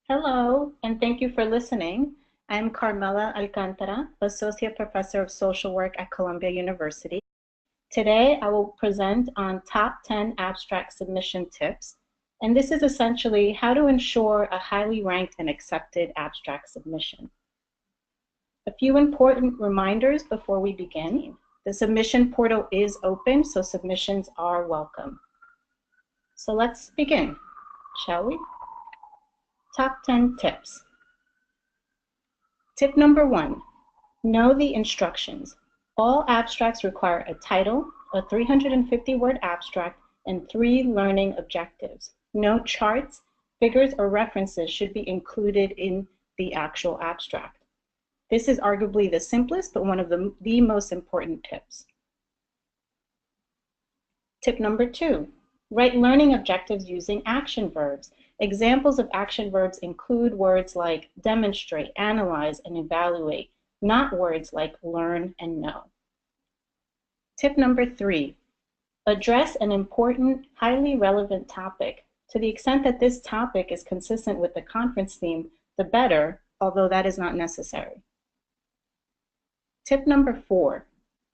Hello, and thank you for listening. I'm Carmela Alcantara, Associate Professor of Social Work at Columbia University. Today, I will present on top 10 abstract submission tips, and this is essentially how to ensure a highly ranked and accepted abstract submission. A few important reminders before we begin. The submission portal is open, so submissions are welcome. So let's begin, shall we? Top 10 tips. Tip number 1, know the instructions. All abstracts require a title, a 350-word abstract, and 3 learning objectives. No charts, figures, or references should be included in the actual abstract. This is arguably the simplest, but one of the most important tips. Tip number 2, write learning objectives using action verbs. Examples of action verbs include words like demonstrate, analyze, and evaluate, not words like learn and know. Tip number 3, address an important, highly relevant topic. To the extent that this topic is consistent with the conference theme, the better, although that is not necessary. Tip number 4,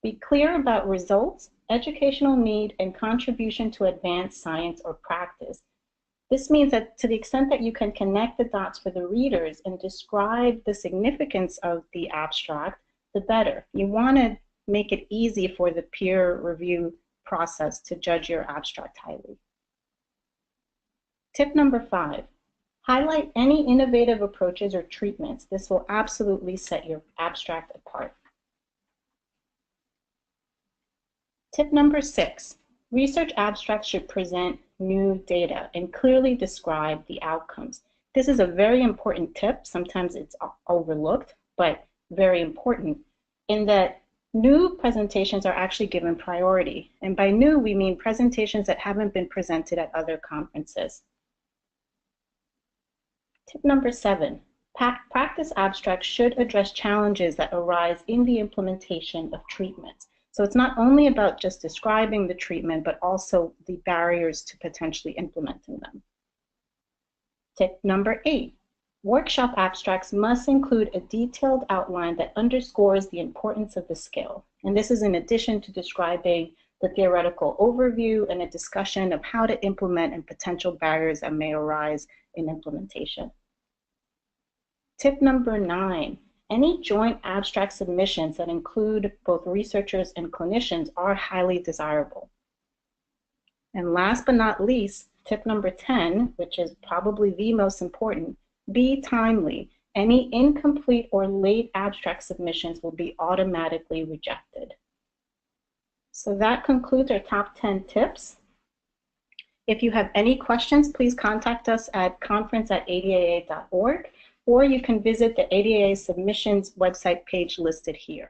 be clear about results, educational need, and contribution to advanced science or practice. This means that to the extent that you can connect the dots for the readers and describe the significance of the abstract, the better. You want to make it easy for the peer review process to judge your abstract highly. Tip number 5, highlight any innovative approaches or treatments. This will absolutely set your abstract apart. Tip number 6, research abstracts should present new data and clearly describe the outcomes. This is a very important tip. Sometimes it's overlooked, but very important in that new presentations are actually given priority. And by new, we mean presentations that haven't been presented at other conferences. Tip number 7, practice abstracts should address challenges that arise in the implementation of treatments. So it's not only about just describing the treatment, but also the barriers to potentially implementing them. Tip number 8, workshop abstracts must include a detailed outline that underscores the importance of the skill. And this is in addition to describing the theoretical overview and a discussion of how to implement and potential barriers that may arise in implementation. Tip number 9, any joint abstract submissions that include both researchers and clinicians are highly desirable. And last but not least, tip number 10, which is probably the most important, be timely. Any incomplete or late abstract submissions will be automatically rejected. So that concludes our top 10 tips. If you have any questions, please contact us at conference@adaa.org. or you can visit the ADAA submissions website page listed here.